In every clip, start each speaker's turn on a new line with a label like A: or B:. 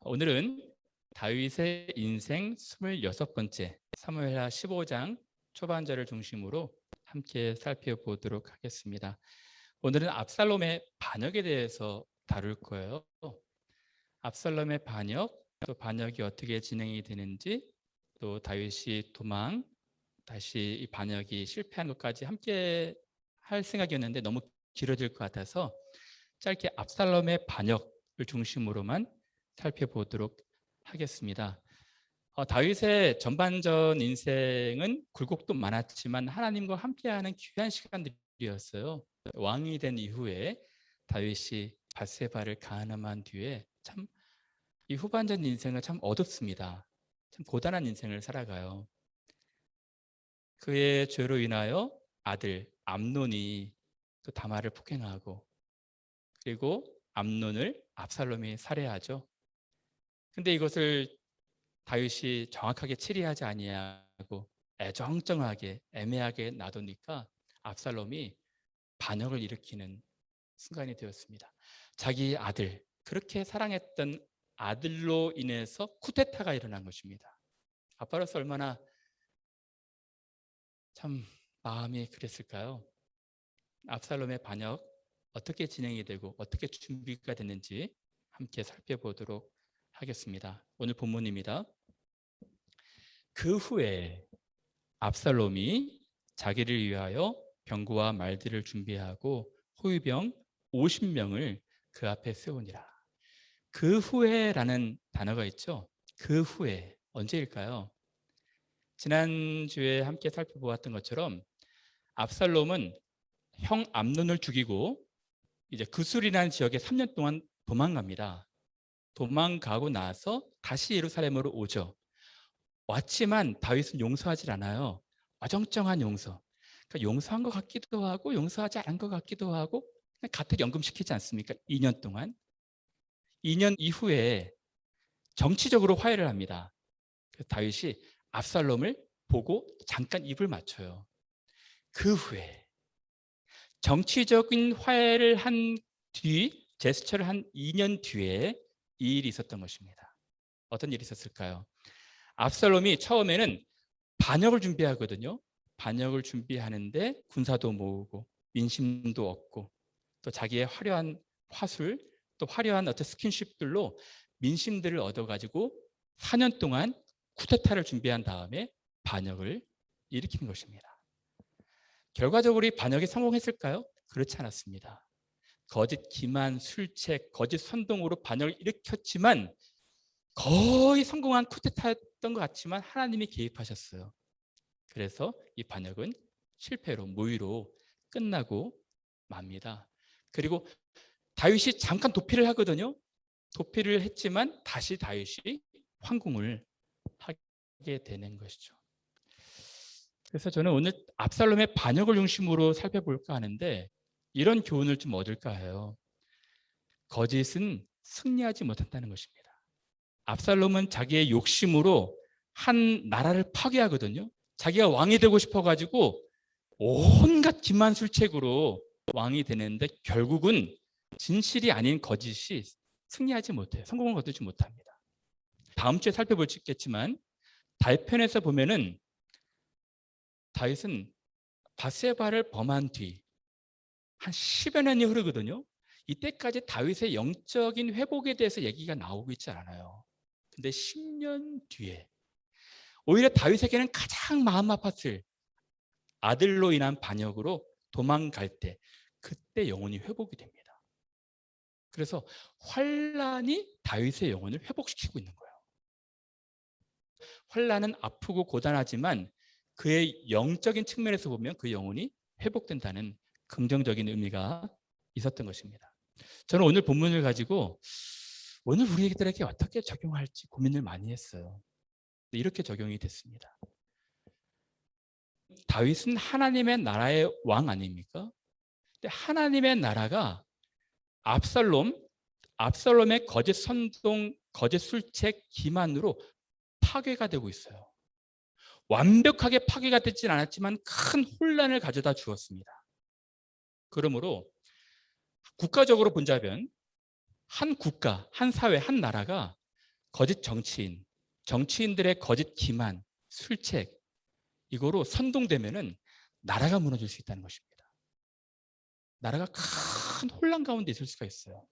A: 오늘은 다윗의 인생 26번째 사무엘하 15장 초반절을 중심으로 함께 살펴보도록 하겠습니다. 오늘은 압살롬의 반역에 대해서 다룰 거예요. 압살롬의 반역, 또 반역이 어떻게 진행이 되는지, 또 다윗이 도망, 다시 이 반역이 실패한 것까지 함께 할 생각이었는데 너무 길어질 것 같아서 짧게 압살롬의 반역을 중심으로만 살펴보도록 하겠습니다. 다윗의 전반전 인생은 굴곡도 많았지만 하나님과 함께하는 귀한 시간들이었어요. 왕이 된 이후에 다윗이 밧세바를 가늠한 뒤에 참 이 후반전 인생은 참 어둡습니다. 참 고단한 인생을 살아가요. 그의 죄로 인하여 아들 암논이 또 다말을 폭행하고, 그리고 암논을 압살롬이 살해하죠. 근데 이것을 다윗이 정확하게 치리하지 아니하고 애정쩡하게 애매하게 놔두니까 압살롬이 반역을 일으키는 순간이 되었습니다. 자기 아들, 그렇게 사랑했던 아들로 인해서 쿠데타가 일어난 것입니다. 아빠로서 얼마나 참 마음이 그랬을까요? 압살롬의 반역 어떻게 진행이 되고 어떻게 준비가 됐는지 함께 살펴보도록 하겠습니다. 오늘 본문입니다. 그 후에 압살롬이 자기를 위하여 병거와 말들을 준비하고 호위병 50명을 그 앞에 세우니라. 그 후에라는 단어가 있죠. 그 후에 언제일까요? 지난주에 함께 살펴보았던 것처럼 압살롬은 형 암논을 죽이고 이제 그술이라는 지역에 3년 동안 도망갑니다. 도망가고 나서 다시 예루살렘으로 오죠. 왔지만 다윗은 용서하지 않아요. 어정쩡한 용서. 그러니까 용서한 것 같기도 하고 용서하지 않은 것 같기도 하고 그냥 가택 연금시키지 않습니까? 2년 동안. 2년 이후에 정치적으로 화해를 합니다. 그래서 다윗이 압살롬을 보고 잠깐 입을 맞춰요. 그 후에 정치적인 화해를 한 뒤, 제스처를 한 2년 뒤에 이 일이 있었던 것입니다. 어떤 일이 있었을까요? 압살롬이 처음에는 반역을 준비하거든요. 반역을 준비하는데 군사도 모으고 민심도 얻고 또 자기의 화려한 화술, 또 화려한 어떤 스킨십들로 민심들을 얻어가지고 4년 동안 쿠데타를 준비한 다음에 반역을 일으키는 것입니다. 결과적으로 이 반역이 성공했을까요? 그렇지 않았습니다. 거짓 기만, 술책, 거짓 선동으로 반역을 일으켰지만 거의 성공한 쿠데타였던 것 같지만 하나님이 개입하셨어요. 그래서 이 반역은 실패로, 무위로 끝나고 맙니다. 그리고 다윗이 잠깐 도피를 하거든요. 도피를 했지만 다시 다윗이 황궁을 하게 되는 것이죠. 그래서 저는 오늘 압살롬의 반역을 중심으로 살펴볼까 하는데 이런 교훈을 좀 얻을까 해요. 거짓은 승리하지 못한다는 것입니다. 압살롬은 자기의 욕심으로 한 나라를 파괴하거든요. 자기가 왕이 되고 싶어가지고 온갖 기만술책으로 왕이 되는데 결국은 진실이 아닌 거짓이 승리하지 못해요. 성공을 거두지 못합니다. 다음 주에 살펴볼 수 있겠지만 달편에서 보면은 다윗은 밧세바를 범한 뒤 한 10여 년이 흐르거든요. 이때까지 다윗의 영적인 회복에 대해서 얘기가 나오고 있지 않아요. 근데 10년 뒤에 오히려 다윗에게는 가장 마음 아팠을 아들로 인한 반역으로 도망갈 때 그때 영혼이 회복이 됩니다. 그래서 환난이 다윗의 영혼을 회복시키고 있는 거예요. 환난은 아프고 고단하지만 그의 영적인 측면에서 보면 그 영혼이 회복된다는 긍정적인 의미가 있었던 것입니다. 저는 오늘 본문을 가지고 오늘 우리들에게 어떻게 적용할지 고민을 많이 했어요. 이렇게 적용이 됐습니다. 다윗은 하나님의 나라의 왕 아닙니까? 근데 하나님의 나라가 압살롬의 거짓 선동, 거짓 술책, 기만으로 파괴가 되고 있어요. 완벽하게 파괴가 되진 않았지만 큰 혼란을 가져다 주었습니다. 그러므로 국가적으로 본다면 한 국가, 한 사회, 한 나라가 거짓 정치인, 정치인들의 거짓 기만, 술책 이거로 선동되면은 나라가 무너질 수 있다는 것입니다. 나라가 큰 혼란 가운데 있을 수가 있어요.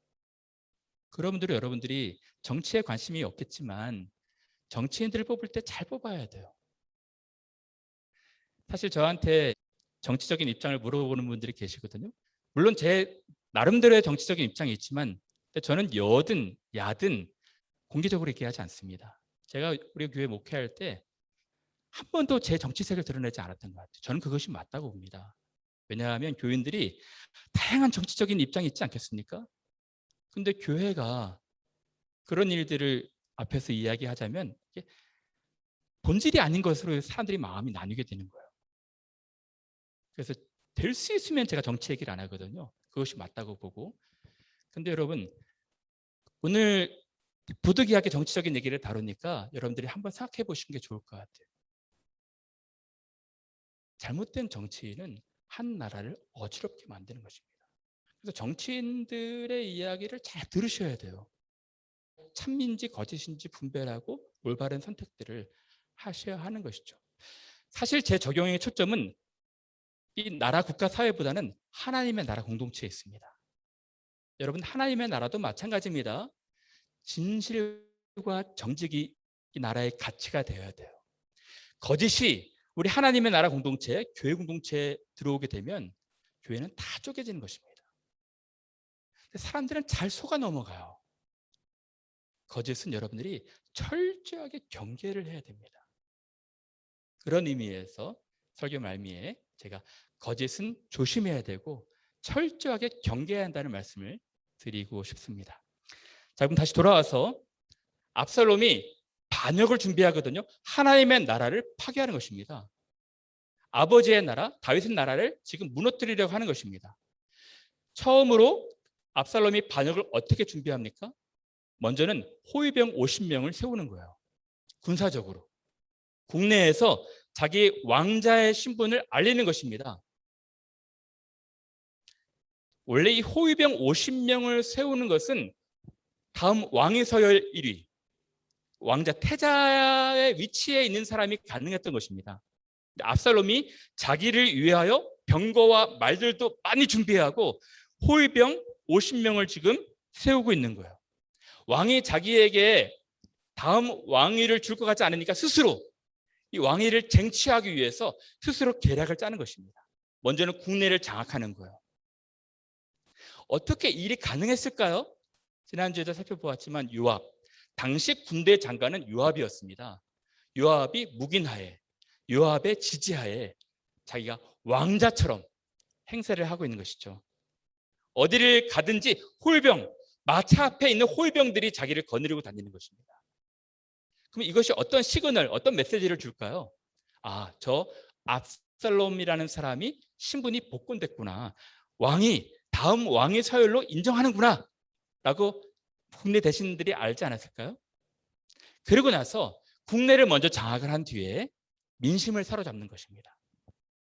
A: 그러므로 여러분들이 정치에 관심이 없겠지만 정치인들을 뽑을 때 잘 뽑아야 돼요. 사실 저한테 정치적인 입장을 물어보는 분들이 계시거든요. 물론 제 나름대로의 정치적인 입장이 있지만 저는 여든 야든 공개적으로 얘기하지 않습니다. 제가 우리 교회 목회할 때 한 번도 제 정치색을 드러내지 않았던 것 같아요. 저는 그것이 맞다고 봅니다. 왜냐하면 교인들이 다양한 정치적인 입장이 있지 않겠습니까? 근데 교회가 그런 일들을 앞에서 이야기하자면 본질이 아닌 것으로 사람들이 마음이 나뉘게 되는 거예요. 그래서 될 수 있으면 제가 정치 얘기를 안 하거든요. 그것이 맞다고 보고. 근데 여러분 오늘 부득이하게 정치적인 얘기를 다루니까 여러분들이 한번 생각해 보시는 게 좋을 것 같아요. 잘못된 정치인은 한 나라를 어지럽게 만드는 것입니다. 그래서 정치인들의 이야기를 잘 들으셔야 돼요. 참인지 거짓인지 분별하고 올바른 선택들을 하셔야 하는 것이죠. 사실 제 적용의 초점은 이 나라 국가 사회보다는 하나님의 나라 공동체에 있습니다. 여러분 하나님의 나라도 마찬가지입니다. 진실과 정직이 이 나라의 가치가 되어야 돼요. 거짓이 우리 하나님의 나라 공동체, 교회 공동체에 들어오게 되면 교회는 다 쪼개지는 것입니다. 사람들은 잘 속아 넘어가요. 거짓은 여러분들이 철저하게 경계를 해야 됩니다. 그런 의미에서 설교 말미에 제가 거짓은 조심해야 되고 철저하게 경계해야 한다는 말씀을 드리고 싶습니다. 자, 그럼 다시 돌아와서 압살롬이 반역을 준비하거든요. 하나님의 나라를 파괴하는 것입니다. 아버지의 나라, 다윗의 나라를 지금 무너뜨리려고 하는 것입니다. 처음으로 압살롬이 반역을 어떻게 준비합니까? 먼저는 호위병 50명을 세우는 거예요. 군사적으로. 국내에서 자기 왕자의 신분을 알리는 것입니다. 원래 이 호위병 50명을 세우는 것은 다음 왕위 서열 1위, 왕자 태자의 위치에 있는 사람이 가능했던 것입니다. 압살롬이 자기를 위하여 병거와 말들도 많이 준비하고 호위병 50명을 지금 세우고 있는 거예요. 왕이 자기에게 다음 왕위를 줄 것 같지 않으니까 스스로 이 왕위를 쟁취하기 위해서 스스로 계략을 짜는 것입니다. 먼저는 국내를 장악하는 거예요. 어떻게 일이 가능했을까요? 지난주에도 살펴보았지만 요압, 당시 군대 장관은 요압이었습니다. 요압이 묵인하에, 요압의 지지하에 자기가 왕자처럼 행세를 하고 있는 것이죠. 어디를 가든지 호위병, 마차 앞에 있는 호위병들이 자기를 거느리고 다니는 것입니다. 그럼 이것이 어떤 시그널, 어떤 메시지를 줄까요? 아, 저 압살롬이라는 사람이 신분이 복권됐구나. 왕이 다음 왕의 서열로 인정하는구나 라고 국내 대신들이 알지 않았을까요? 그러고 나서 국내를 먼저 장악을 한 뒤에 민심을 사로잡는 것입니다.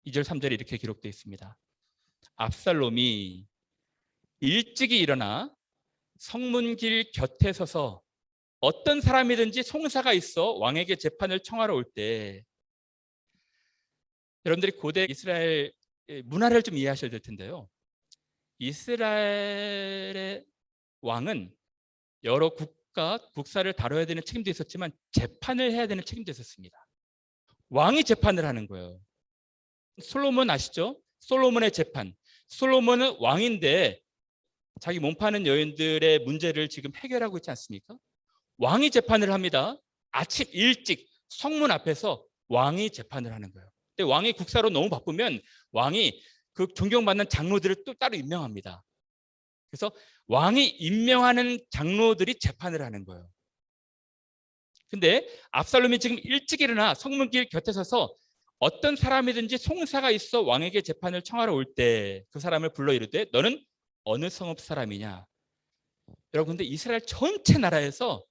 A: 2절 3절에 이렇게 기록되어 있습니다. 압살롬이 일찍이 일어나 성문길 곁에 서서 어떤 사람이든지 송사가 있어 왕에게 재판을 청하러 올 때, 여러분들이 고대 이스라엘 문화를 좀 이해하셔야 될 텐데요. 이스라엘의 왕은 여러 국사를 다뤄야 되는 책임도 있었지만 재판을 해야 되는 책임도 있었습니다. 왕이 재판을 하는 거예요. 솔로몬 아시죠? 솔로몬의 재판. 솔로몬은 왕인데 자기 몸 파는 여인들의 문제를 지금 해결하고 있지 않습니까? 왕이 재판을 합니다. 아침 일찍 성문 앞에서 왕이 재판을 하는 거예요. 근데 왕이 국사로 너무 바쁘면 왕이 그 존경받는 장로들을 또 따로 임명합니다. 그래서 왕이 임명하는 장로들이 재판을 하는 거예요. 근데 압살롬이 지금 일찍 일어나 성문길 곁에 서서 어떤 사람이든지 송사가 있어 왕에게 재판을 청하러 올 때 그 사람을 불러 이르되 너는 어느 성읍 사람이냐? 여러분, 근데 이스라엘 전체 나라에서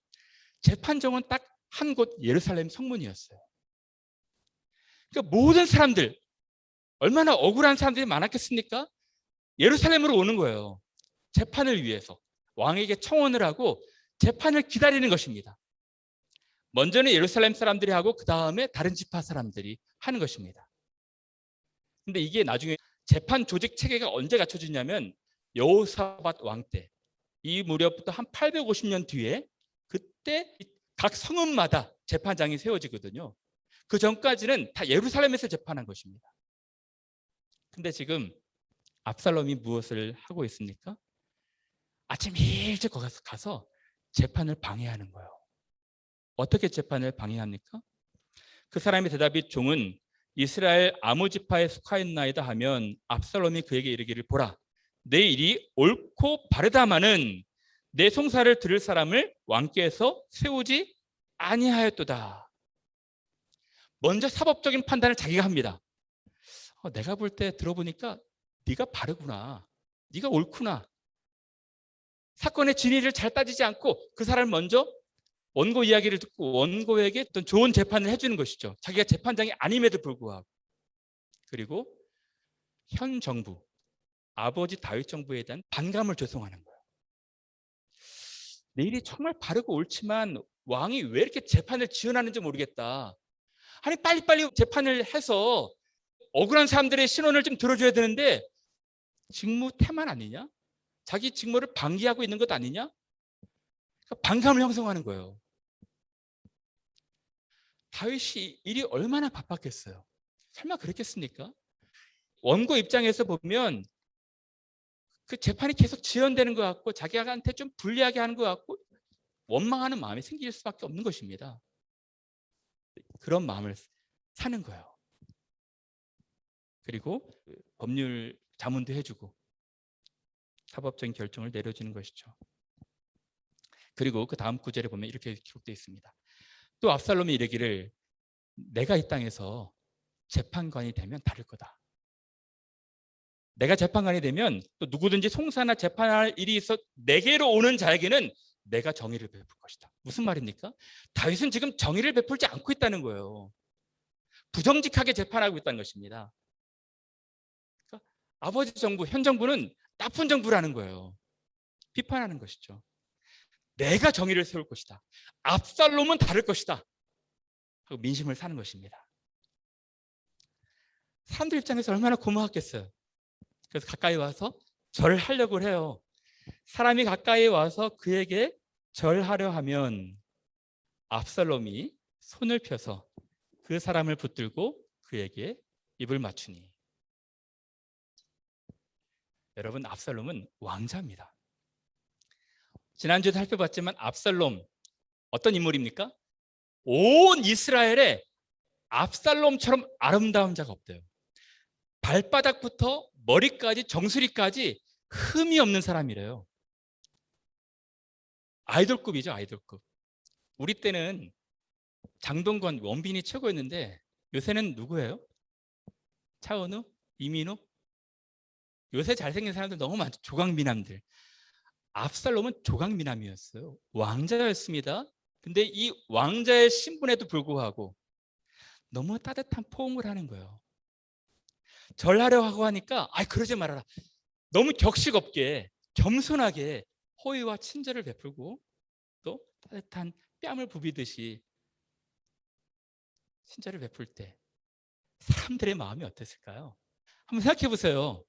A: 재판정은 딱 한 곳 예루살렘 성문이었어요. 그러니까 모든 사람들, 얼마나 억울한 사람들이 많았겠습니까? 예루살렘으로 오는 거예요. 재판을 위해서 왕에게 청원을 하고 재판을 기다리는 것입니다. 먼저는 예루살렘 사람들이 하고 그 다음에 다른 지파 사람들이 하는 것입니다. 근데 이게 나중에 재판 조직 체계가 언제 갖춰지냐면 여호사밧 왕 때, 이 무렵부터 한 850년 뒤에 그때 각 성읍마다 재판장이 세워지거든요. 그 전까지는 다 예루살렘에서 재판한 것입니다. 근데 지금 압살롬이 무엇을 하고 있습니까? 아침 일찍 가서 재판을 방해하는 거예요. 어떻게 재판을 방해합니까? 그 사람의 대답이 종은 이스라엘 아무 지파에 속하였나이다 하면 압살롬이 그에게 이르기를 보라, 내 일이 옳고 바르다마는 내 송사를 들을 사람을 왕께서 세우지 아니하였도다. 먼저 사법적인 판단을 자기가 합니다. 내가 볼 때 들어보니까 네가 바르구나, 네가 옳구나. 사건의 진위를 잘 따지지 않고 그 사람을 먼저 원고 이야기를 듣고 원고에게 어떤 좋은 재판을 해주는 것이죠. 자기가 재판장이 아님에도 불구하고. 그리고 현 정부, 아버지 다윗 정부에 대한 반감을 조성하는 거예요. 내 일이 정말 바르고 옳지만 왕이 왜 이렇게 재판을 지연하는지 모르겠다. 아니 빨리빨리 재판을 해서 억울한 사람들의 신원을 좀 들어줘야 되는데 직무 태만 아니냐? 자기 직무를 방기하고 있는 것 아니냐? 그러니까 반감을 형성하는 거예요. 다윗이 일이 얼마나 바빴겠어요. 설마 그랬겠습니까? 원고 입장에서 보면 그 재판이 계속 지연되는 것 같고 자기한테 좀 불리하게 하는 것 같고 원망하는 마음이 생길 수밖에 없는 것입니다. 그런 마음을 사는 거예요. 그리고 법률 자문도 해주고 사법적인 결정을 내려주는 것이죠. 그리고 그 다음 구절에 보면 이렇게 기록되어 있습니다. 또 압살롬이 이르기를 내가 이 땅에서 재판관이 되면 다를 거다. 내가 재판관이 되면 또 누구든지 송사나 재판할 일이 있어 내게로 오는 자에게는 내가 정의를 베풀 것이다. 무슨 말입니까? 다윗은 지금 정의를 베풀지 않고 있다는 거예요. 부정직하게 재판하고 있다는 것입니다. 그러니까 아버지 정부, 현 정부는 나쁜 정부라는 거예요. 비판하는 것이죠. 내가 정의를 세울 것이다. 압살롬은 다를 것이다. 하고 민심을 사는 것입니다. 사람들 입장에서 얼마나 고마웠겠어요. 그래서 가까이 와서 절하려고 해요. 사람이 가까이 와서 그에게 절하려 하면 압살롬이 손을 펴서 그 사람을 붙들고 그에게 입을 맞추니. 여러분, 압살롬은 왕자입니다. 지난주에 살펴봤지만 압살롬 어떤 인물입니까? 온 이스라엘에 압살롬처럼 아름다운 자가 없대요. 발바닥부터 머리까지 정수리까지 흠이 없는 사람이래요. 아이돌급이죠, 아이돌급. 우리 때는 장동건, 원빈이 최고였는데 요새는 누구예요? 차은우, 이민우? 요새 잘생긴 사람들 너무 많죠. 조각미남들. 압살롬은 조각미남이었어요. 왕자였습니다. 근데 이 왕자의 신분에도 불구하고 너무 따뜻한 포옹을 하는 거예요. 절하려 하고 하니까 그러지 말아라. 너무 격식 없게 겸손하게 호의와 친절을 베풀고 또 따뜻한 뺨을 부비듯이 친절을 베풀 때 사람들의 마음이 어땠을까요? 한번 생각해 보세요.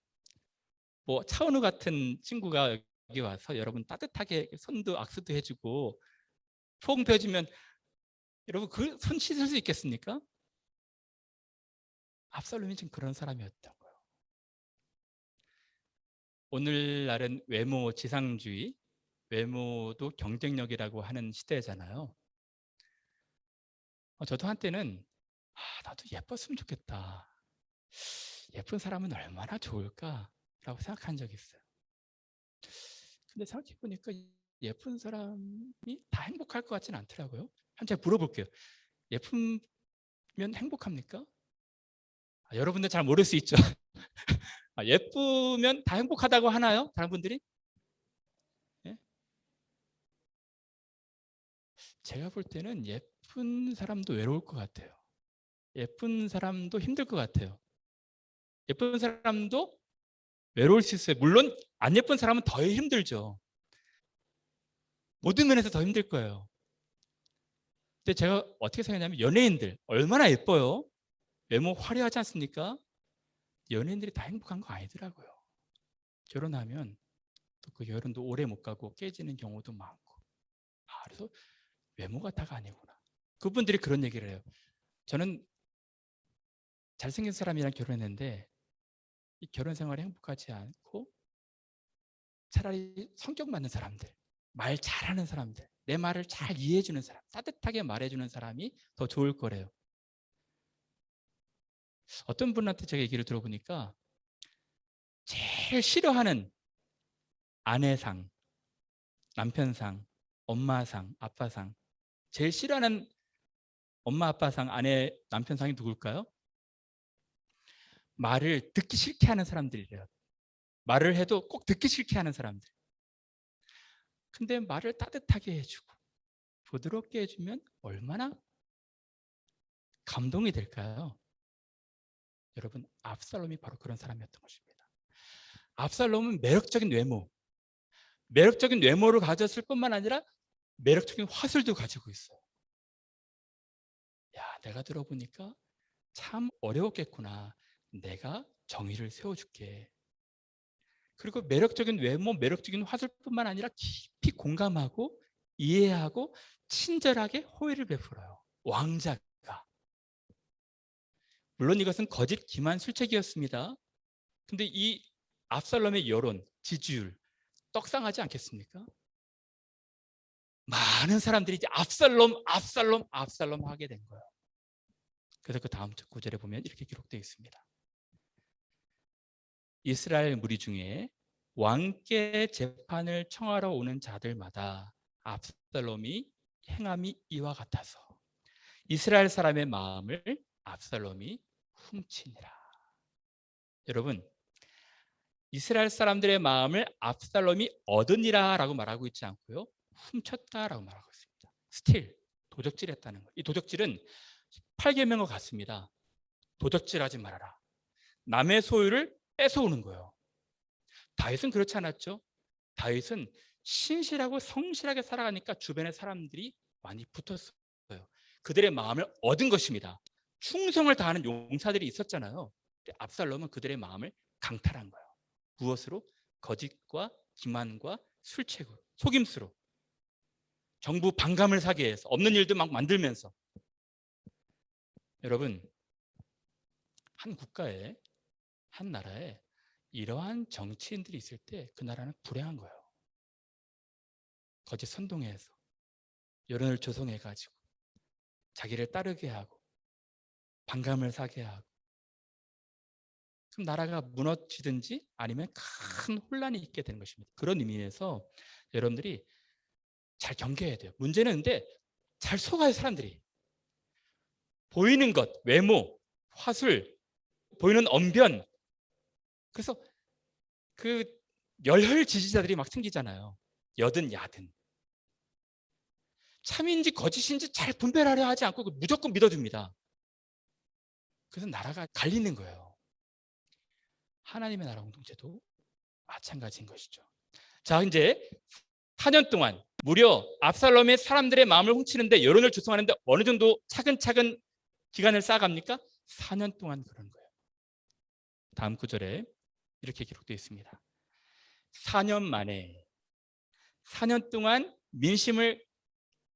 A: 뭐 차은우 같은 친구가 여기 와서 여러분 따뜻하게 손도 악수도 해주고 포옹도 해주면 여러분 그 손 씻을 수 있겠습니까? 압살롬이 지금 그런 사람이었던 거예요. 오늘날은 외모 지상주의, 외모도 경쟁력이라고 하는 시대잖아요. 저도 한때는 나도 예뻤으면 좋겠다. 예쁜 사람은 얼마나 좋을까라고 생각한 적이 있어요. 근데 생각해보니까 예쁜 사람이 다 행복할 것 같지는 않더라고요. 한번 물어볼게요. 예쁘면 행복합니까? 여러분들 잘 모를 수 있죠. 예쁘면 다 행복하다고 하나요? 다른 분들이? 예? 제가 볼 때는 예쁜 사람도 외로울 것 같아요. 예쁜 사람도 힘들 것 같아요. 예쁜 사람도 외로울 수 있어요. 물론 안 예쁜 사람은 더 힘들죠. 모든 면에서 더 힘들 거예요. 근데 제가 어떻게 생각하냐면 연예인들 얼마나 예뻐요. 외모 화려하지 않습니까? 연예인들이 다 행복한 거 아니더라고요. 결혼하면 또 그 결혼도 오래 못 가고 깨지는 경우도 많고. 그래서 외모가 다가 아니구나. 그분들이 그런 얘기를 해요. 저는 잘생긴 사람이랑 결혼했는데 이 결혼 생활이 행복하지 않고 차라리 성격 맞는 사람들, 말 잘하는 사람들, 내 말을 잘 이해해주는 사람, 따뜻하게 말해주는 사람이 더 좋을 거래요. 어떤 분한테 제가 얘기를 들어보니까 제일 싫어하는 아내상, 남편상, 엄마상, 아빠상, 제일 싫어하는 엄마, 아빠상, 아내, 남편상이 누굴까요? 말을 듣기 싫게 하는 사람들이래요. 말을 해도 꼭 듣기 싫게 하는 사람들. 근데 말을 따뜻하게 해주고 부드럽게 해주면 얼마나 감동이 될까요? 여러분, 압살롬이 바로 그런 사람이었던 것입니다. 압살롬은 매력적인 외모를 가졌을 뿐만 아니라 매력적인 화술도 가지고 있어요. 야, 내가 들어보니까 참 어려웠겠구나. 내가 정의를 세워줄게. 그리고 매력적인 외모, 매력적인 화술뿐만 아니라 깊이 공감하고 이해하고 친절하게 호의를 베풀어요. 왕자가. 물론 이것은 거짓 기만 술책이었습니다. 근데 이 압살롬의 여론, 지지율 떡상하지 않겠습니까? 많은 사람들이 이제 압살롬, 압살롬, 압살롬 하게 된 거예요. 그래서 그 다음 구절에 보면 이렇게 기록되어 있습니다. 이스라엘 무리 중에 왕께 재판을 청하러 오는 자들마다 압살롬이 행함이 이와 같아서 이스라엘 사람의 마음을 압살롬이 훔치니라. 여러분, 이스라엘 사람들의 마음을 압살롬이 얻으니라 라고 말하고 있지 않고요, 훔쳤다라고 말하고 있습니다. 스틸, 도적질했다는 거예요. 이 도적질은 8계명과 같습니다. 도적질하지 말아라. 남의 소유를 뺏어오는 거예요. 다윗은 그렇지 않았죠. 다윗은 신실하고 성실하게 살아가니까 주변의 사람들이 많이 붙었어요. 그들의 마음을 얻은 것입니다. 충성을 다하는 용사들이 있었잖아요. 압살롬은 그들의 마음을 강탈한 거예요. 무엇으로? 거짓과 기만과 술책으로, 속임수로. 정부 반감을 사기 위해서 없는 일도 막 만들면서. 여러분, 한 국가에, 한 나라에 이러한 정치인들이 있을 때 그 나라는 불행한 거예요. 거짓 선동해서 여론을 조성해가지고 자기를 따르게 하고 반감을 사게 하고, 그럼 나라가 무너지든지 아니면 큰 혼란이 있게 되는 것입니다. 그런 의미에서 여러분들이 잘 경계해야 돼요. 문제는 근데 잘 속아요. 사람들이 보이는 것, 외모, 화술, 보이는 언변. 그래서 그 열혈 지지자들이 막 생기잖아요. 여든 야든. 참인지 거짓인지 잘 분별하려 하지 않고 무조건 믿어줍니다. 그래서 나라가 갈리는 거예요. 하나님의 나라 공동체도 마찬가지인 것이죠. 자, 이제 4년 동안 무려 압살롬의 사람들의 마음을 훔치는데, 여론을 조성하는데 어느 정도 차근차근 기간을 쌓아갑니까? 4년 동안 그런 거예요. 다음 구절에 이렇게 기록되어 있습니다. 4년 만에, 4년 동안 민심을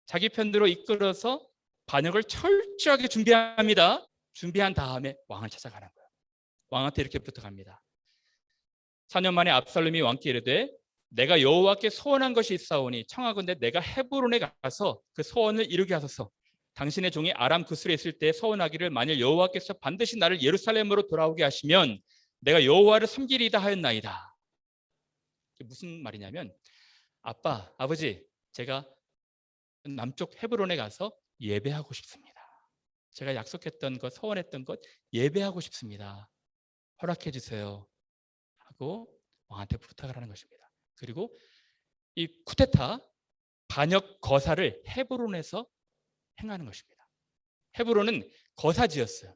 A: 자기 편으로 이끌어서 반역을 철저하게 준비합니다. 준비한 다음에 왕을 찾아가는 거예요. 왕한테 이렇게 부탁합니다. 4년 만에 압살롬이 왕께 이르되 내가 여호와께 소원한 것이 있사오니 청하건대 내가 헤브론에 가서 그 소원을 이루게 하소서. 당신의 종이 아람 구슬에 있을 때 소원하기를 만일 여호와께서 반드시 나를 예루살렘으로 돌아오게 하시면 내가 여호와를 섬기리이다 하였나이다. 무슨 말이냐면, 아빠, 아버지, 제가 남쪽 헤브론에 가서 예배하고 싶습니다. 제가 약속했던 것, 소원했던 것 예배하고 싶습니다. 허락해 주세요 하고 왕한테 부탁을 하는 것입니다. 그리고 이 쿠데타 반역 거사를 헤브론에서 행하는 것입니다. 헤브론은 거사지였어요.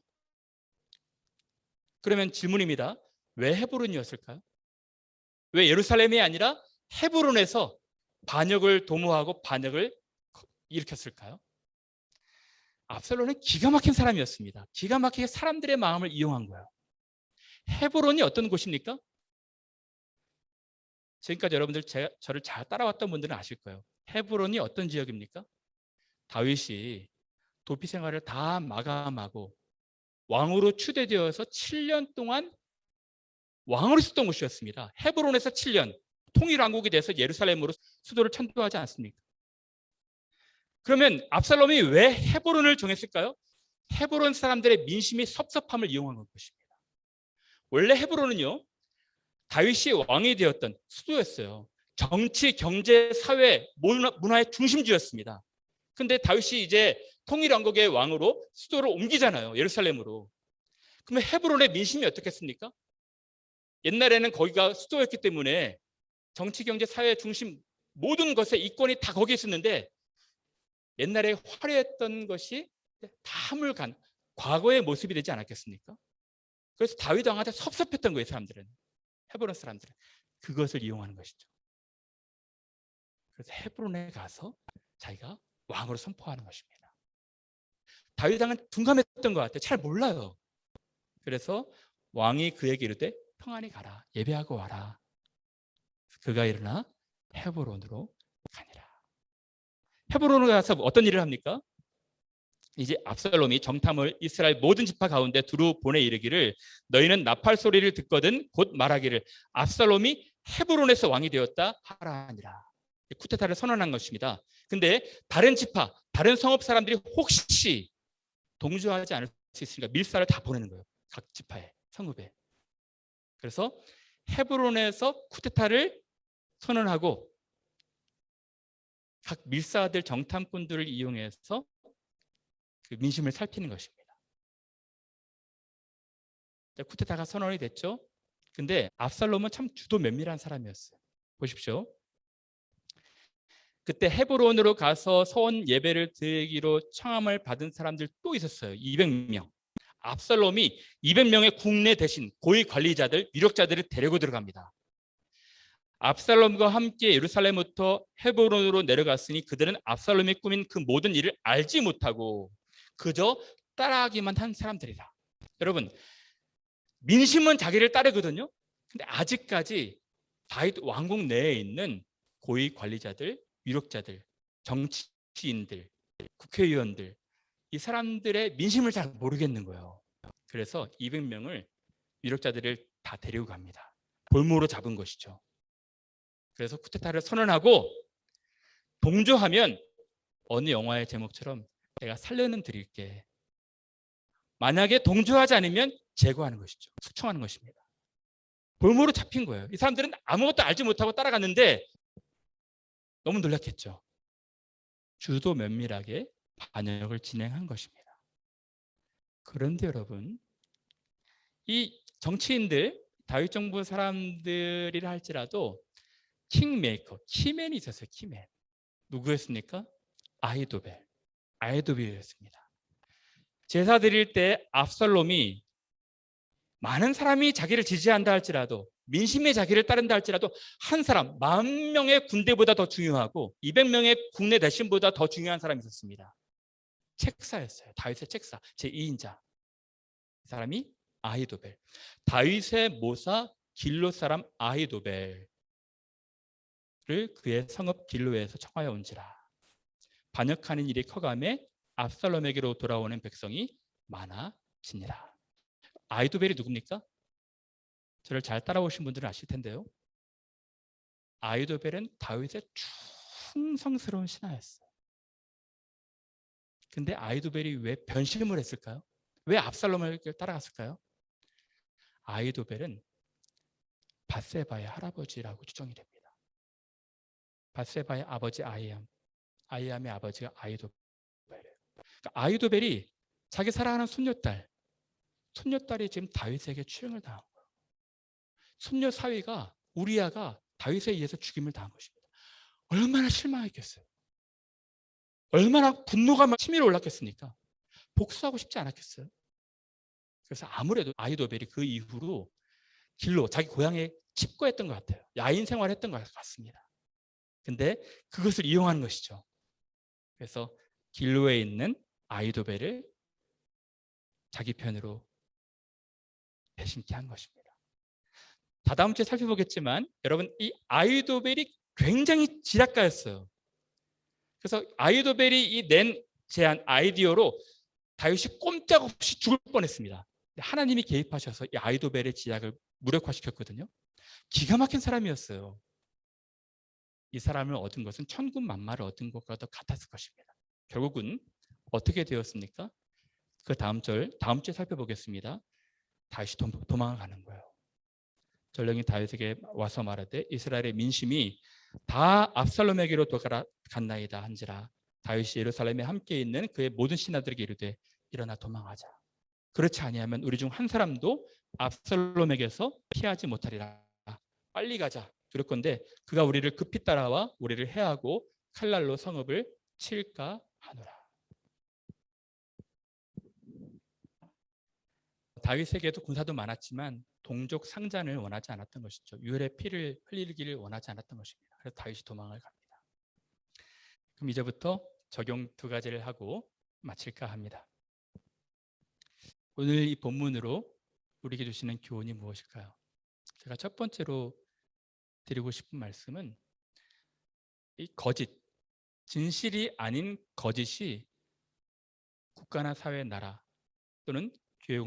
A: 그러면 질문입니다. 왜 헤브론이었을까요? 왜 예루살렘이 아니라 헤브론에서 반역을 도모하고 반역을 일으켰을까요? 압살롬은 기가 막힌 사람이었습니다. 기가 막히게 사람들의 마음을 이용한 거예요. 헤브론이 어떤 곳입니까? 지금까지 여러분들 저를 잘 따라왔던 분들은 아실 거예요. 헤브론이 어떤 지역입니까? 다윗이 도피 생활을 다 마감하고 왕으로 추대되어서 7년 동안 왕으로 있었던 곳이었습니다. 헤브론에서 7년 통일왕국이 돼서 예루살렘으로 수도를 천도하지 않습니까? 그러면 압살롬이 왜 헤브론을 정했을까요? 헤브론 사람들의 민심이 섭섭함을 이용한 것입니다. 원래 헤브론은요, 다윗이 왕이 되었던 수도였어요. 정치, 경제, 사회, 문화의 중심지였습니다. 근데 다윗이 이제 통일왕국의 왕으로 수도를 옮기잖아요. 예루살렘으로. 그러면 헤브론의 민심이 어떻겠습니까? 옛날에는 거기가 수도였기 때문에 정치, 경제, 사회 중심 모든 것의 이권이 다 거기에 있었는데 옛날에 화려했던 것이 다 하물간 과거의 모습이 되지 않았겠습니까? 그래서 다윗 왕한테 섭섭했던 거예요. 사람들은. 헤브론 사람들은. 그것을 이용하는 것이죠. 그래서 헤브론에 가서 자기가 왕으로 선포하는 것입니다. 다윗 왕은 둔감했던 것 같아요. 잘 몰라요. 그래서 왕이 그에게 이르되 평안히 가라. 예배하고 와라. 그가 일어나 헤브론으로 가니라. 헤브론으로 가서 어떤 일을 합니까? 이제 압살롬이 정탐을 이스라엘 모든 지파 가운데 두루 보내 이르기를 너희는 나팔 소리를 듣거든 곧 말하기를 압살롬이 헤브론에서 왕이 되었다 하라 하니라. 쿠데타를 선언한 것입니다. 근데 다른 지파, 다른 성읍 사람들이 혹시 동조하지 않을 수 있으니까 밀사를 다 보내는 거예요. 각 지파에, 성읍에. 그래서 헤브론에서 쿠데타를 선언하고 각 밀사들 정탐꾼들을 이용해서 그 민심을 살피는 것입니다. 쿠데타가 선언이 됐죠. 근데 압살롬은 참 주도 면밀한 사람이었어요. 보십시오. 그때 헤브론으로 가서 서원 예배를 드리기로 청함을 받은 사람들 또 있었어요. 200명. 압살롬이 200명의 국내 대신 고위 관리자들, 유력자들을 데리고 들어갑니다. 압살롬과 함께 예루살렘부터 헤브론으로 내려갔으니 그들은 압살롬이 꾸민 그 모든 일을 알지 못하고 그저 따라하기만 한 사람들이다. 여러분, 민심은 자기를 따르거든요. 근데 아직까지 다윗 왕궁 내에 있는 고위 관리자들, 유력자들, 정치인들, 국회의원들, 이 사람들의 민심을 잘 모르겠는 거예요. 그래서 200명을 유력자들을 다 데리고 갑니다. 볼모로 잡은 것이죠. 그래서 쿠데타를 선언하고 동조하면 어느 영화의 제목처럼 내가 살려는 드릴게. 만약에 동조하지 않으면 제거하는 것이죠. 숙청하는 것입니다. 볼모로 잡힌 거예요. 이 사람들은 아무것도 알지 못하고 따라갔는데 너무 놀랐겠죠. 주도 면밀하게 반역을 진행한 것입니다. 그런데 여러분, 이 정치인들, 다윗 정부 사람들이라 할지라도 킹메이커, 키맨이 있었어요. 키맨. 누구였습니까? 아히도벨이었습니다. 제사 드릴 때 압살롬이 많은 사람이 자기를 지지한다 할지라도 민심의 자기를 따른다 할지라도 한 사람, 10,000명의 군대보다 더 중요하고 200명의 국내 대신보다 더 중요한 사람이 있었습니다. 책사였어요. 다윗의 책사, 제2인자. 이 사람이 아히도벨. 다윗의 모사 길로 사람 아히도벨을 그의 성읍 길로에서 청하여 온지라. 반역하는 일이 커감에 압살롬에게로 돌아오는 백성이 많아지니라. 아히도벨이 누굽니까? 저를 잘 따라오신 분들은 아실 텐데요. 아히도벨은 다윗의 충성스러운 신하였어요. 근데 아히도벨이 왜 변심을 했을까요? 왜 압살롬을 따라갔을까요? 아히도벨은 밧세바의 할아버지라고 추정이 됩니다. 밧세바의 아버지 아히암의 아버지가 아히도벨이에요. 그러니까 아히도벨이 자기 사랑하는 손녀딸이 지금 다윗에게 추행을 당한 거예요. 손녀 사위가 우리아가 다윗에 의해서 죽임을 당한 것입니다. 얼마나 실망했겠어요. 얼마나 분노가 치밀어 올랐겠습니까? 복수하고 싶지 않았겠어요. 그래서 아무래도 아히도벨이 그 이후로 길로 자기 고향에 칩거했던 것 같아요. 야인 생활했던 것 같습니다. 근데 그것을 이용하는 것이죠. 그래서 길로에 있는 아히도벨을 자기 편으로 배신케 한 것입니다. 다다음 주에 살펴보겠지만 여러분, 이 아히도벨이 굉장히 지략가였어요. 그래서 아히도벨이 이 낸 제안, 아이디어로 다윗이 꼼짝없이 죽을 뻔했습니다. 하나님이 개입하셔서 이 아히도벨의 지략을 무력화시켰거든요. 기가 막힌 사람이었어요. 이 사람을 얻은 것은 천군만마를 얻은 것과도 같았을 것입니다. 결국은 어떻게 되었습니까? 그 다음 주에 살펴보겠습니다. 다윗이 도망을 가는 거예요. 전령이 다윗에게 와서 말하되 이스라엘의 민심이 다 압살롬에게로 돌아갔나이다 한지라 다윗이 예루살렘에 함께 있는 그의 모든 신하들에게 이르되 일어나 도망하자. 그렇지 아니하면 우리 중 한 사람도 압살롬에게서 피하지 못하리라. 빨리 가자. 그럴 건데 그가 우리를 급히 따라와 우리를 해하고 칼날로 성읍을 칠까 하노라. 다윗에게도 군사도 많았지만 동족 상잔을 원하지 않았던 것이죠. 유혈의 피를 흘리기를 원하지 않았던 것입니다. 그래서 다윗이 도망을 갑니다. 그럼 이제부터 적용 2가지를 하고 마칠까 합니다. 오늘 이 본문으로 우리에게 주시는 교훈이 무엇일까요? 제가 첫 번째로 드리고 싶은 말씀은 이 거짓, 진실이 아닌 거짓이 국가나 사회, 나라 또는 교회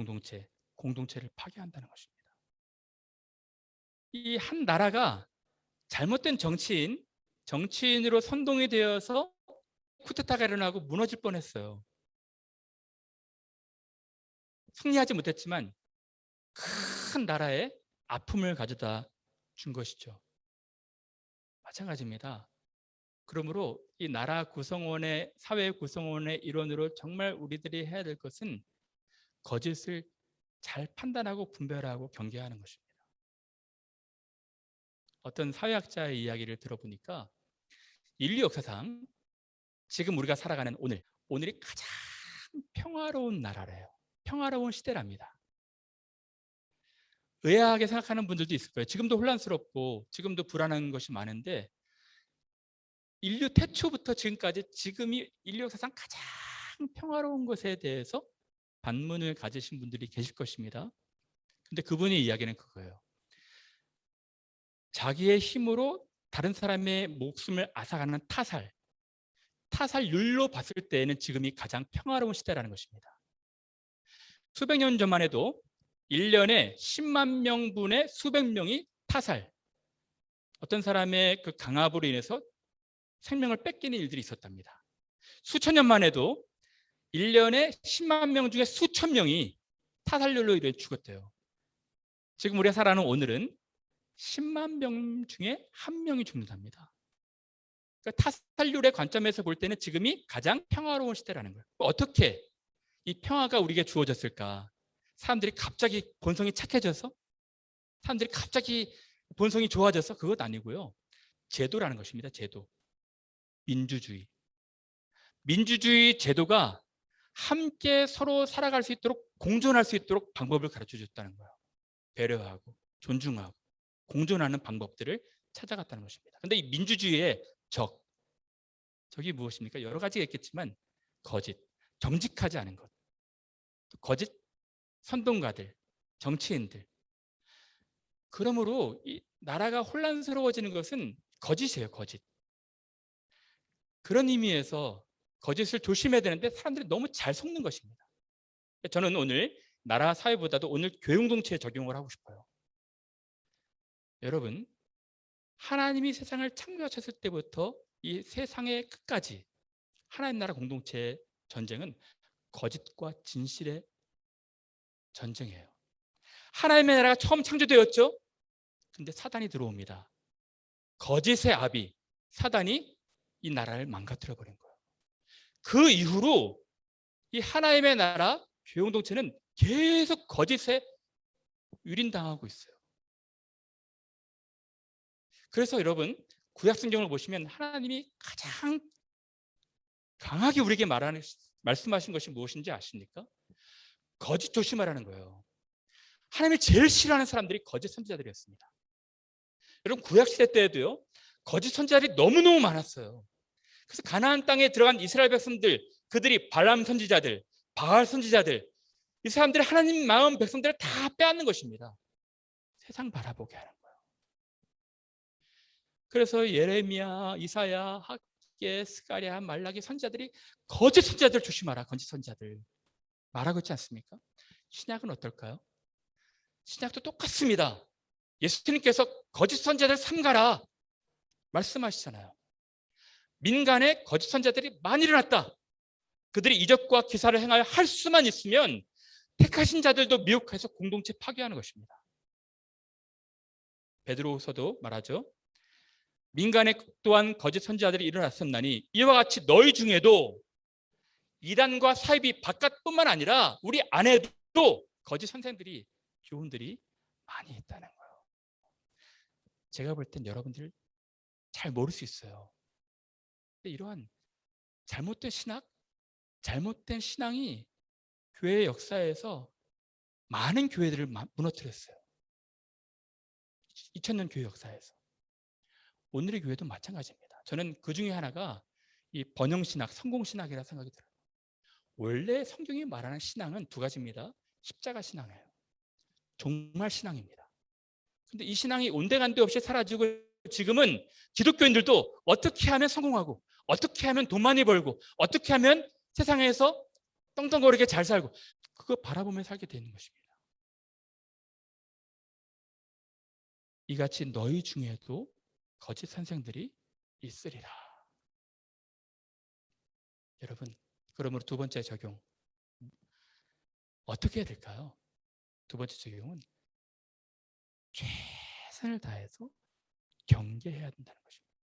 A: 공동체를 파괴한다는 것입니다. 이 한 나라가 잘못된 정치인으로 선동이 되어서 쿠데타가 일어나고 무너질 뻔했어요. 승리하지 못했지만 큰 나라에 아픔을 가져다 준 것이죠. 마찬가지입니다. 그러므로 이 나라 구성원의 사회 구성원의 일원으로 정말 우리들이 해야 될 것은 거짓을 잘 판단하고 분별하고 경계하는 것입니다. 어떤 사회학자의 이야기를 들어보니까 인류 역사상 지금 우리가 살아가는 오늘이 가장 평화로운 나라래요. 평화로운 시대랍니다. 의아하게 생각하는 분들도 있을 거예요. 지금도 혼란스럽고 지금도 불안한 것이 많은데 인류 태초부터 지금까지 지금이 인류 역사상 가장 평화로운 것에 대해서 반문을 가지신 분들이 계실 것입니다. 근데 그분의 이야기는 그거예요. 자기의 힘으로 다른 사람의 목숨을 앗아가는 타살률로 봤을 때에는 지금이 가장 평화로운 시대라는 것입니다. 수백 년 전만 해도 1년에 10만 명분의 수백 명이 어떤 사람의 그 강압으로 인해서 생명을 뺏기는 일들이 있었답니다. 수천 년만 해도 1년에 10만 명 중에 수천 명이 타살률로 인해 죽었대요. 지금 우리가 살아가는 오늘은 10만 명 중에 1명이 죽는답니다. 그러니까 타살률의 관점에서 볼 때는 지금이 가장 평화로운 시대라는 거예요. 어떻게 이 평화가 우리에게 주어졌을까? 사람들이 갑자기 본성이 착해져서? 사람들이 갑자기 본성이 좋아져서? 그것 아니고요. 제도라는 것입니다. 제도. 민주주의 제도가 함께 서로 살아갈 수 있도록 공존할 수 있도록 방법을 가르쳐 줬다는 거예요. 배려하고 존중하고 공존하는 방법들을 찾아갔다는 것입니다. 그런데 이 민주주의의 적이 무엇입니까? 여러 가지가 있겠지만 거짓, 정직하지 않은 것, 거짓 선동가들, 정치인들. 그러므로 이 나라가 혼란스러워지는 것은 거짓이에요. 거짓. 그런 의미에서 거짓을 조심해야 되는데 사람들이 너무 잘 속는 것입니다. 저는 오늘 나라 사회보다도 오늘 교육공동체에 적용을 하고 싶어요. 여러분, 하나님이 세상을 창조하셨을 때부터 이 세상의 끝까지 하나님 나라 공동체의 전쟁은 거짓과 진실의 전쟁이에요. 하나님의 나라가 처음 창조되었죠. 근데 사단이 들어옵니다. 거짓의 아비 사단이 이 나라를 망가뜨려 버린 거예요. 그 이후로 이 하나님의 나라 교회공동체는 계속 거짓에 유린당하고 있어요. 그래서 여러분, 구약성경을 보시면 하나님이 가장 강하게 우리에게 말씀하신 것이 무엇인지 아십니까? 거짓 조심하라는 거예요. 하나님이 제일 싫어하는 사람들이 거짓 선지자들이었습니다. 여러분, 구약시대 때에도요, 거짓 선지자들이 너무너무 많았어요. 그래서 가나안 땅에 들어간 이스라엘 백성들, 그들이 발람 선지자들, 바알 선지자들, 이 사람들이 하나님 마음 백성들을 다 빼앗는 것입니다. 세상 바라보게 하는 거예요. 그래서 예레미야, 이사야, 학개, 스가랴, 말라기 선지자들이 거짓 선지자들 조심하라, 거짓 선지자들 말하고 있지 않습니까? 신약은 어떨까요? 신약도 똑같습니다. 예수님께서 거짓 선지자들 삼가라 말씀하시잖아요. 민간에 거짓 선지자들이 많이 일어났다. 그들이 이적과 기사를 행하여 할 수만 있으면 택하신 자들도 미혹해서 공동체 파괴하는 것입니다. 베드로후서도 말하죠. 민간에 또한 거짓 선지자들이 일어났었나니 이와 같이 너희 중에도 이단과 사입이 바깥뿐만 아니라 우리 안에도 거짓 선생들이, 교훈들이 많이 있다는 거예요. 제가 볼 땐 여러분들 잘 모를 수 있어요. 근데 이러한 잘못된 신학, 잘못된 신앙이 교회 역사에서 많은 교회들을 무너뜨렸어요. 2000년 교회 역사에서. 오늘의 교회도 마찬가지입니다. 저는 그 중에 하나가 이 번영신학, 성공신학이라 생각이 들어요. 원래 성경이 말하는 신앙은 두 가지입니다. 십자가 신앙이에요. 종말 신앙입니다. 근데 이 신앙이 온데간데 없이 사라지고 지금은 기독교인들도 어떻게 하면 성공하고, 어떻게 하면 돈 많이 벌고, 어떻게 하면 세상에서 떵떵거리게 잘 살고, 그거 바라보며 살게 되는 것입니다. 이같이 너희 중에도 거짓 선생들이 있으리라. 여러분, 그러므로 두 번째 적용 어떻게 해야 될까요? 두 번째 적용은 최선을 다해서 경계해야 된다는 것입니다.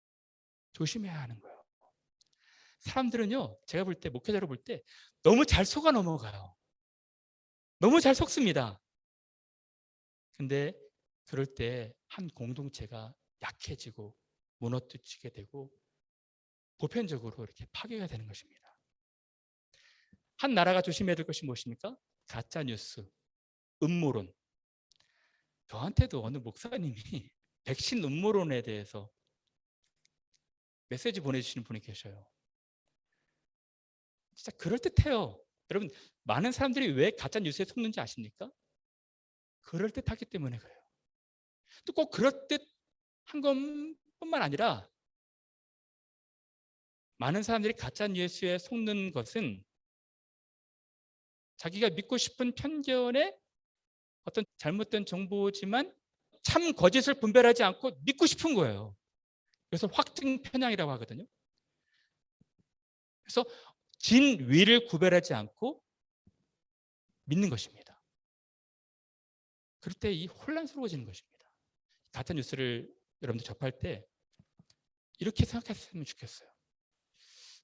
A: 조심해야 하는 거예요. 사람들은요, 제가 볼 때, 목회자로 볼 때 너무 잘 속아 넘어가요. 너무 잘 속습니다. 근데 그럴 때 한 공동체가 약해지고 무너뜨리게 되고 보편적으로 이렇게 파괴가 되는 것입니다. 한 나라가 조심해야 될 것이 무엇입니까? 가짜 뉴스, 음모론. 저한테도 어느 목사님이 백신 음모론에 대해서 메시지 보내주시는 분이 계셔요. 진짜 그럴듯해요. 여러분, 많은 사람들이 왜 가짜 뉴스에 속는지 아십니까? 그럴듯하기 때문에 그래요. 또 꼭 그럴듯한 것뿐만 아니라 많은 사람들이 가짜 뉴스에 속는 것은 자기가 믿고 싶은 편견의 어떤 잘못된 정보지만 참 거짓을 분별하지 않고 믿고 싶은 거예요. 그래서 확증 편향이라고 하거든요. 그래서 진위를 구별하지 않고 믿는 것입니다. 그럴 때 이 혼란스러워지는 것입니다. 가짜 뉴스를 여러분들 접할 때 이렇게 생각했으면 좋겠어요.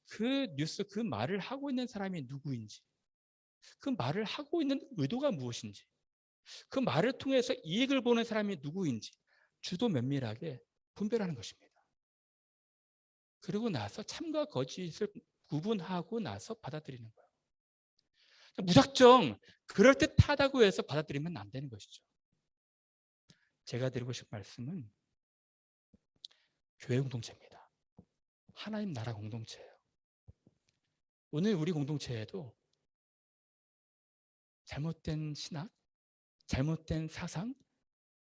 A: 그 뉴스, 그 말을 하고 있는 사람이 누구인지, 그 말을 하고 있는 의도가 무엇인지, 그 말을 통해서 이익을 보는 사람이 누구인지 주도 면밀하게 분별하는 것입니다. 그리고 나서 참과 거짓을 구분하고 나서 받아들이는 거예요. 무작정 그럴듯하다고 해서 받아들이면 안 되는 것이죠. 제가 드리고 싶은 말씀은 교회 공동체입니다. 하나님 나라 공동체예요. 오늘 우리 공동체에도 잘못된 신학, 잘못된 사상,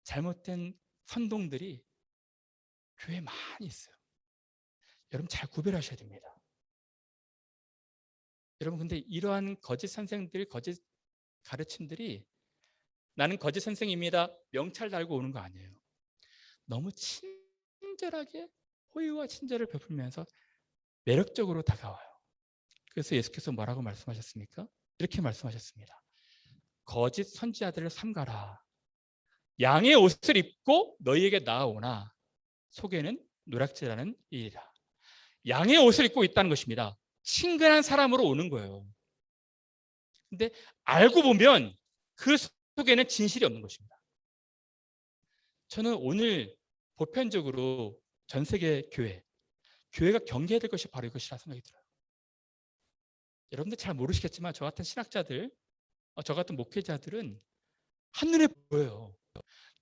A: 잘못된 선동들이 교회에 많이 있어요. 여러분 잘 구별하셔야 됩니다. 여러분 근데 이러한 거짓 선생들, 거짓 가르침들이 나는 거짓 선생입니다. 명찰 달고 오는 거 아니에요. 너무 친절하게 호의와 친절을 베풀면서 매력적으로 다가와요. 그래서 예수께서 뭐라고 말씀하셨습니까? 이렇게 말씀하셨습니다. 거짓 선지자들을 삼가라. 양의 옷을 입고 너희에게 나아오나 속에는 노략질하는 일이라. 양의 옷을 입고 있다는 것입니다. 친근한 사람으로 오는 거예요. 근데 알고 보면 그 속에는 진실이 없는 것입니다. 저는 오늘 보편적으로 전 세계 교회가 경계해야 될 것이 바로 이것이라 생각이 들어요. 여러분들 잘 모르시겠지만 저 같은 신학자들, 저 같은 목회자들은 한눈에 보여요.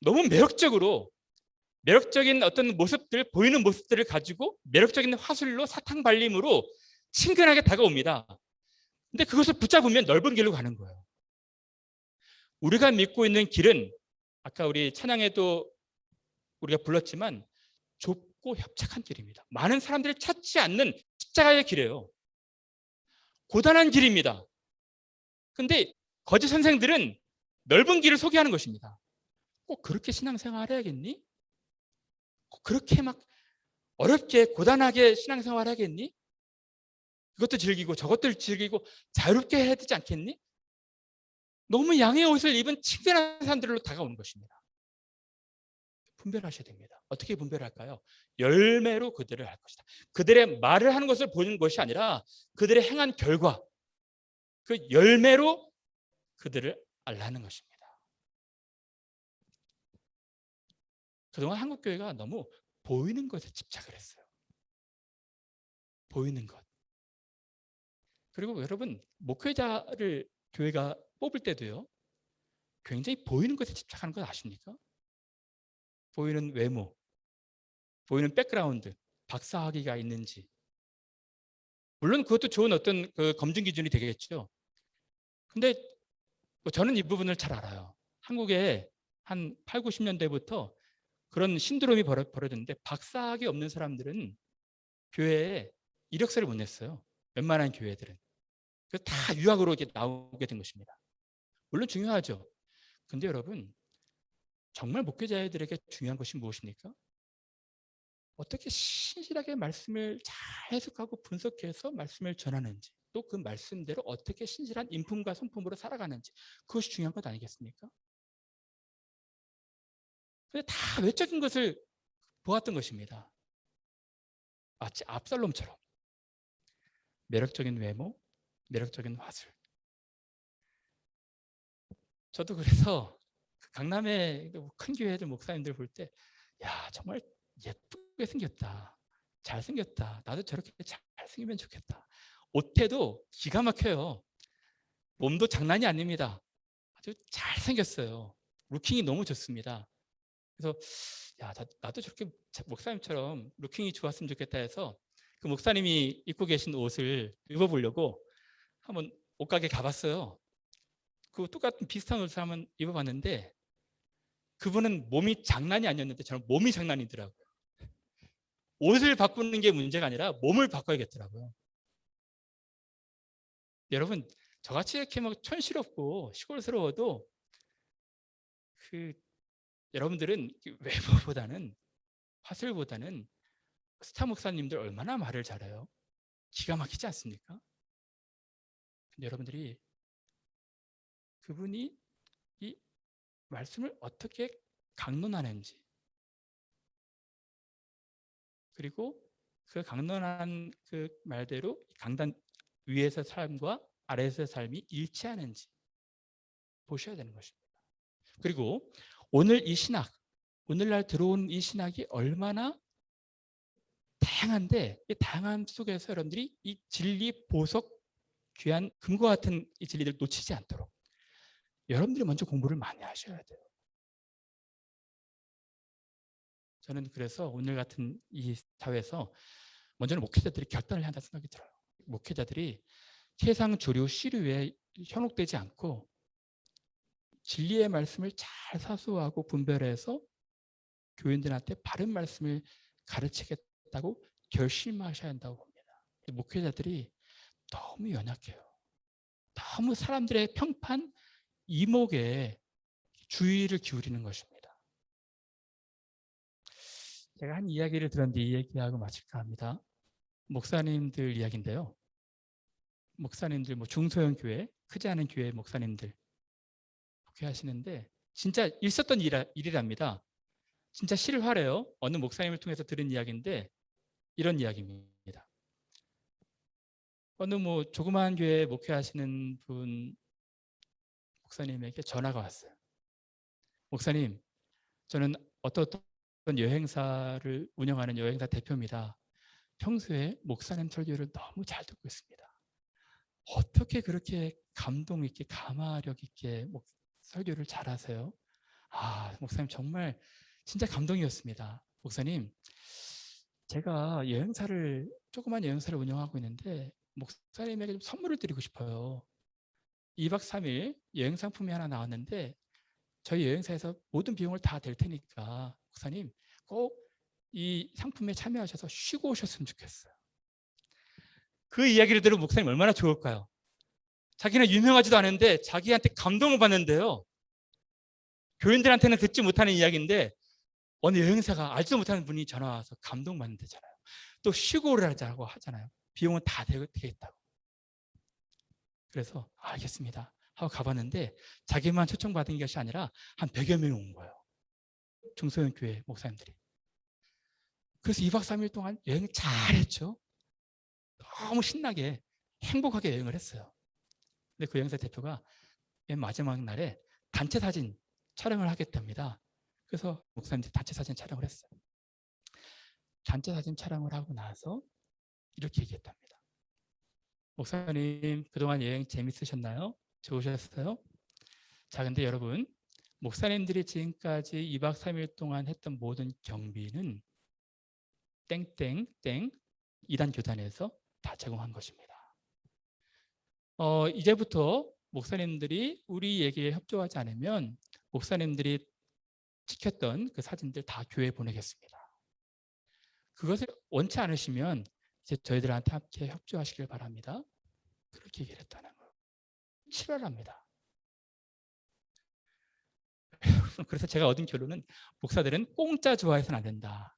A: 너무 매력적인 어떤 모습들, 보이는 모습들을 가지고 매력적인 화술로 사탕 발림으로 친근하게 다가옵니다. 근데 그것을 붙잡으면 넓은 길로 가는 거예요. 우리가 믿고 있는 길은 아까 우리 찬양에도 우리가 불렀지만 좁고 협착한 길입니다. 많은 사람들이 찾지 않는 십자가의 길이에요. 고단한 길입니다. 근데 거짓 선생들은 넓은 길을 소개하는 것입니다. 꼭 그렇게 신앙생활 해야겠니? 꼭 그렇게 막 어렵게 고단하게 신앙생활 하겠니? 이것도 즐기고 저것도 즐기고 자유롭게 해야 되지 않겠니? 너무 양의 옷을 입은 친근한 사람들로 다가오는 것입니다. 분별하셔야 됩니다. 어떻게 분별할까요? 열매로 그들을 알 것이다. 그들의 말을 하는 것을 보는 것이 아니라 그들의 행한 결과, 그 열매로 그들을 알라는 것입니다. 그동안 한국교회가 너무 보이는 것에 집착을 했어요. 보이는 것. 그리고 여러분, 목회자를 교회가 뽑을 때도요, 굉장히 보이는 것에 집착하는 것 아십니까? 보이는 외모, 보이는 백그라운드, 박사학위가 있는지. 물론 그것도 좋은 어떤 그 검증 기준이 되겠죠. 근데 저는 이 부분을 잘 알아요. 한국에 한 8, 90년대부터 그런 신드롬이 벌어졌는데 박사학위 없는 사람들은 교회에 이력서를 못 냈어요. 웬만한 교회들은. 그래서 다 유학으로 이렇게 나오게 된 것입니다. 물론 중요하죠. 근데 여러분, 정말 목회자들에게 중요한 것이 무엇입니까? 어떻게 신실하게 말씀을 잘 해석하고 분석해서 말씀을 전하는지, 또 그 말씀대로 어떻게 신실한 인품과 성품으로 살아가는지, 그것이 중요한 것 아니겠습니까? 근데 다 외적인 것을 보았던 것입니다. 마치 압살롬처럼 매력적인 외모, 매력적인 화술. 저도 그래서 강남의 큰 교회들 목사님들 볼 때, 야, 정말 예쁘게 생겼다, 잘생겼다, 나도 저렇게 잘생기면 좋겠다. 옷태도 기가 막혀요. 몸도 장난이 아닙니다. 아주 잘생겼어요. 루킹이 너무 좋습니다. 그래서 야, 나도 저렇게 목사님처럼 루킹이 좋았으면 좋겠다 해서 그 목사님이 입고 계신 옷을 입어보려고 한번 옷가게 가봤어요. 그 똑같은 비슷한 옷을 한번 입어봤는데 그분은 몸이 장난이 아니었는데 저는 몸이 장난이더라고요. 옷을 바꾸는 게 문제가 아니라 몸을 바꿔야겠더라고요. 여러분, 저같이 이렇게 막 촌스럽고 시골스러워도 그 여러분들은 외모보다는 화술보다는 스타 목사님들 얼마나 말을 잘해요. 기가 막히지 않습니까? 근데 여러분들이 그분이 이 말씀을 어떻게 강론하는지, 그리고 그 강론한 그 말대로 강단 위에서 삶과 아래에서의 삶이 일치하는지 보셔야 되는 것입니다. 그리고 오늘 이 신학, 오늘날 들어온 이 신학이 얼마나 다양한데 이 다양함 속에서 여러분들이 이 진리 보석 귀한 금과 같은 이 진리를 놓치지 않도록 여러분들이 먼저 공부를 많이 하셔야 돼요. 저는 그래서 오늘 같은 이 사회에서 먼저는 목회자들이 결단을 해야 한다는 생각이 들어요. 목회자들이 세상 주류 시류에 현혹되지 않고 진리의 말씀을 잘 사수하고 분별해서 교인들한테 바른 말씀을 가르치겠다고 결심하셔야 한다고 봅니다. 목회자들이 너무 연약해요. 너무 사람들의 평판, 이목에 주의를 기울이는 것입니다. 제가 한 이야기를 들었는데 이 얘기하고 마칠까 합니다. 목사님들 이야기인데요. 목사님들, 중소형 교회, 크지 않은 교회 목사님들 목회하시는데 진짜 있었던 일이랍니다. 진짜 실화래요. 어느 목사님을 통해서 들은 이야기인데 이런 이야기입니다. 어느 조그마한 교회 목회하시는 분 목사님에게 전화가 왔어요. 목사님, 저는 어떤 여행사를 운영하는 여행사 대표입니다. 평소에 목사님 설교를 너무 잘 듣고 있습니다. 어떻게 그렇게 감동 있게 가마력 있게 설교를 잘하세요? 아, 목사님 정말 진짜 감동이었습니다. 목사님, 제가 조그만 여행사를 운영하고 있는데 목사님에게 좀 선물을 드리고 싶어요. 2박 3일 여행 상품이 하나 나왔는데 저희 여행사에서 모든 비용을 다 댈 테니까 목사님 꼭 이 상품에 참여하셔서 쉬고 오셨으면 좋겠어요. 그 이야기를 들으면 목사님 얼마나 좋을까요? 자기는 유명하지도 않은데 자기한테 감동을 받는데요. 교인들한테는 듣지 못하는 이야기인데 어느 여행사가 알지도 못하는 분이 전화 와서 감동받는다잖아요. 또 쉬고 오라고 하잖아요. 비용은 다 되겠다고. 그래서 알겠습니다 하고 가봤는데 자기만 초청받은 것이 아니라 한 100여 명이 온 거예요. 중소형 교회 목사님들이. 그래서 2박 3일 동안 여행 잘했죠. 너무 신나게 행복하게 여행을 했어요. 근데 그 여행사 대표가 맨 마지막 날에 단체 사진 촬영을 하겠답니다. 그래서 목사님들이 단체 사진 촬영을 했어요. 단체 사진 촬영을 하고 나서 이렇게 얘기했답니다. 목사님 그동안 여행 재밌으셨나요? 좋으셨어요? 자, 근데 여러분 목사님들이 지금까지 2박 3일 동안 했던 모든 경비는 땡땡땡 이단 교단에서 다 제공한 것입니다. 이제부터 목사님들이 우리 얘기에 협조하지 않으면 목사님들이 찍혔던 그 사진들 다 교회에 보내겠습니다. 그것을 원치 않으시면 이제 저희들한테 함께 협조하시길 바랍니다. 그렇게 얘기를 했다는 거예요. 치열합니다. 그래서 제가 얻은 결론은 목사들은 공짜 좋아해서는 안 된다.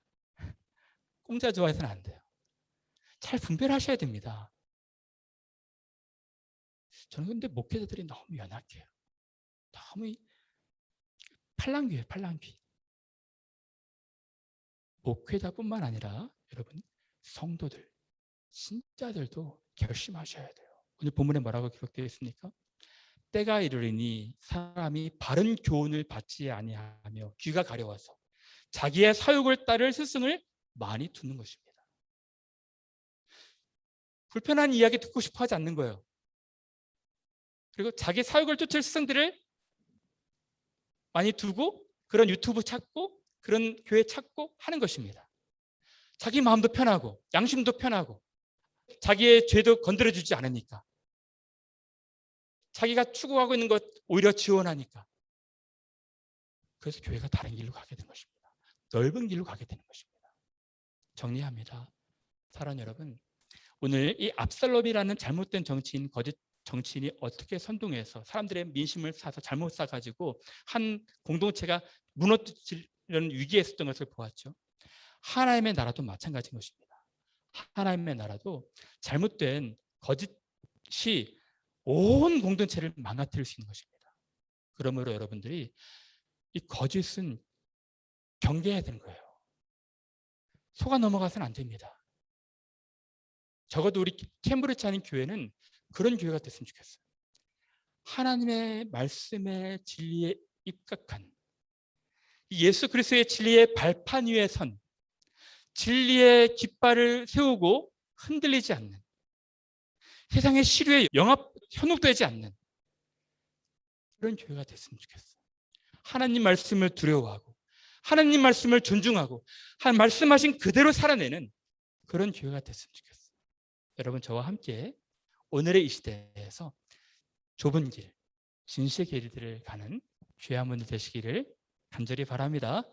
A: 공짜 좋아해서는 안 돼요. 잘 분별하셔야 됩니다. 저는 근데 목회자들이 너무 연약해요. 너무 팔랑귀예요, 팔랑귀. 목회자뿐만 아니라 여러분 성도들, 신자들도 결심하셔야 돼요. 오늘 본문에 뭐라고 기록되어 있습니까? 때가 이르리니 사람이 바른 교훈을 받지 아니하며 귀가 가려워서 자기의 사욕을 따를 스승을 많이 두는 것입니다. 불편한 이야기 듣고 싶어 하지 않는 거예요. 그리고 자기 사욕을 쫓을 스승들을 많이 두고 그런 유튜브 찾고 그런 교회 찾고 하는 것입니다. 자기 마음도 편하고 양심도 편하고 자기의 죄도 건드려주지 않으니까 자기가 추구하고 있는 것 오히려 지원하니까 그래서 교회가 다른 길로 가게 된 것입니다. 넓은 길로 가게 되는 것입니다. 정리합니다. 사랑하는 여러분, 오늘 이 압살롬이라는 잘못된 정치인, 거짓 정치인이 어떻게 선동해서 사람들의 민심을 사서 잘못 사가지고 한 공동체가 무너지려는 위기에 있었던 것을 보았죠. 하나님의 나라도 마찬가지인 것입니다. 하나님의 나라도 잘못된 거짓이 온 공동체를 망가뜨릴 수 있는 것입니다. 그러므로 여러분들이 이 거짓은 경계해야 되는 거예요. 속아 넘어가서는 안 됩니다. 적어도 우리 캠브리지 아닌 교회는 그런 교회가 됐으면 좋겠어요. 하나님의 말씀의 진리에 입각한 예수 그리스도의 진리의 발판 위에 선 진리의 깃발을 세우고 흔들리지 않는 세상의 시류에 현혹되지 않는 그런 교회가 됐으면 좋겠어요. 하나님 말씀을 두려워하고 하나님 말씀을 존중하고 말씀하신 그대로 살아내는 그런 교회가 됐으면 좋겠어요. 여러분 저와 함께 오늘의 이 시대에서 좁은 길, 진실의 길들을 가는 귀한 분들 되시기를 간절히 바랍니다.